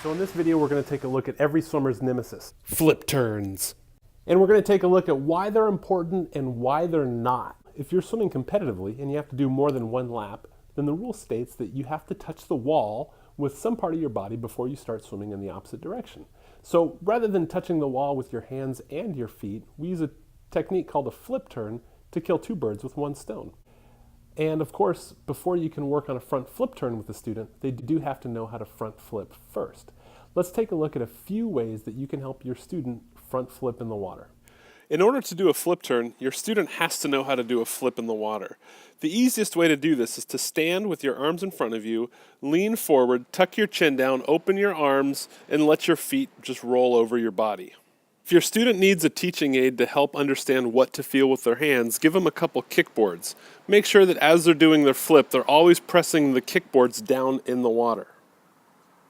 So in this video, we're going to take a look at every swimmer's nemesis, flip turns. And we're going to take a look at why they're important and why they're not. If you're swimming competitively and you have to do more than one lap, then the rule states that you have to touch the wall with some part of your body before you start swimming in the opposite direction. So rather than touching the wall with your hands and your feet, we use a technique called a flip turn to kill two birds with one stone. And of course, before you can work on a front flip turn with a student, they do have to know how to front flip first. Let's take a look at a few ways that you can help your student front flip in the water. In order to do a flip turn, your student has to know how to do a flip in the water. The easiest way to do this is to stand with your arms in front of you, lean forward, tuck your chin down, open your arms, and let your feet just roll over your body. If your student needs a teaching aid to help understand what to feel with their hands, give them a couple kickboards. Make sure that as they're doing their flip, they're always pressing the kickboards down in the water.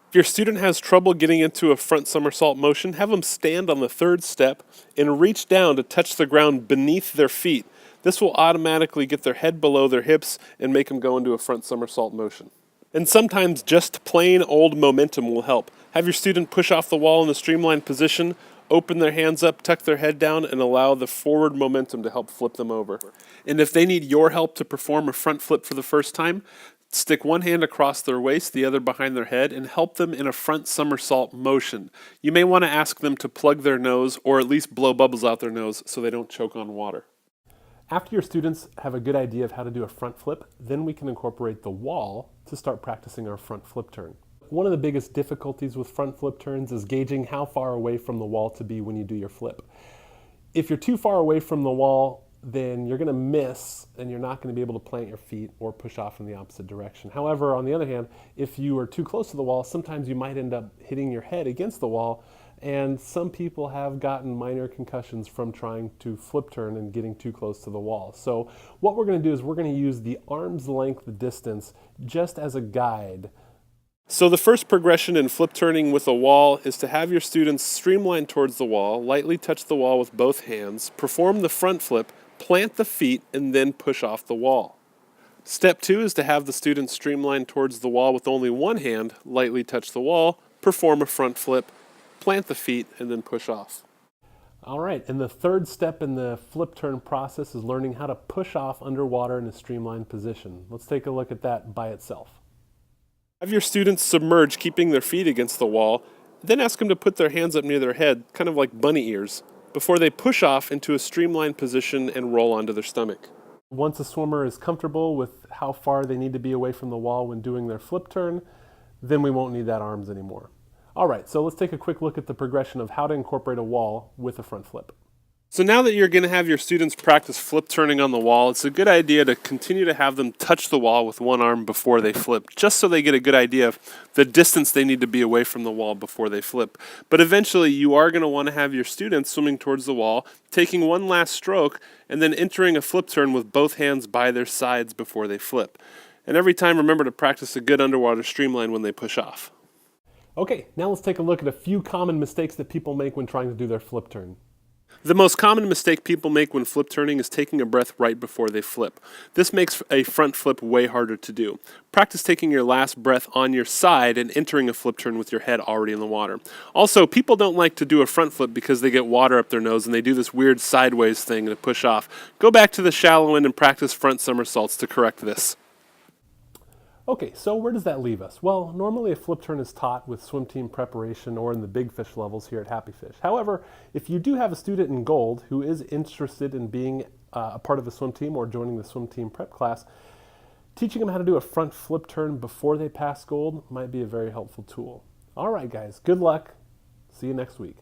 If your student has trouble getting into a front somersault motion, have them stand on the third step and reach down to touch the ground beneath their feet. This will automatically get their head below their hips and make them go into a front somersault motion. And sometimes just plain old momentum will help. Have your student push off the wall in a streamlined position, open their hands up, tuck their head down, and allow the forward momentum to help flip them over. And if they need your help to perform a front flip for the first time, stick one hand across their waist, the other behind their head, and help them in a front somersault motion. You may want to ask them to plug their nose or at least blow bubbles out their nose so they don't choke on water. After your students have a good idea of how to do a front flip, then we can incorporate the wall to start practicing our front flip turn. One of the biggest difficulties with front flip turns is gauging how far away from the wall to be when you do your flip. If you're too far away from the wall, then you're going to miss and you're not going to be able to plant your feet or push off in the opposite direction. However, on the other hand, if you are too close to the wall, sometimes you might end up hitting your head against the wall, and some people have gotten minor concussions from trying to flip turn and getting too close to the wall. So what we're going to do is we're going to use the arm's length distance just as a guide. So the first progression in flip turning with a wall is to have your students streamline towards the wall, lightly touch the wall with both hands, perform the front flip, plant the feet, and then push off the wall. Step 2 is to have the students streamline towards the wall with only one hand, lightly touch the wall, perform a front flip, plant the feet, and then push off. All right, and the third step in the flip turn process is learning how to push off underwater in a streamlined position. Let's take a look at that by itself. Have your students submerge, keeping their feet against the wall, then ask them to put their hands up near their head, kind of like bunny ears, before they push off into a streamlined position and roll onto their stomach. Once a swimmer is comfortable with how far they need to be away from the wall when doing their flip turn, then we won't need that arms anymore. All right, so let's take a quick look at the progression of how to incorporate a wall with a front flip. So now that you're going to have your students practice flip turning on the wall, it's a good idea to continue to have them touch the wall with one arm before they flip, just so they get a good idea of the distance they need to be away from the wall before they flip. But eventually you are going to want to have your students swimming towards the wall, taking one last stroke, and then entering a flip turn with both hands by their sides before they flip. And every time remember to practice a good underwater streamline when they push off. Okay, now let's take a look at a few common mistakes that people make when trying to do their flip turn. The most common mistake people make when flip turning is taking a breath right before they flip. This makes a front flip way harder to do. Practice taking your last breath on your side and entering a flip turn with your head already in the water. Also, people don't like to do a front flip because they get water up their nose and they do this weird sideways thing to push off. Go back to the shallow end and practice front somersaults to correct this. Okay, so where does that leave us? Well, normally a flip turn is taught with swim team preparation or in the big fish levels here at Happy Fish. However, if you do have a student in gold who is interested in being a part of a swim team or joining the swim team prep class, teaching them how to do a front flip turn before they pass gold might be a very helpful tool. All right, guys, good luck. See you next week.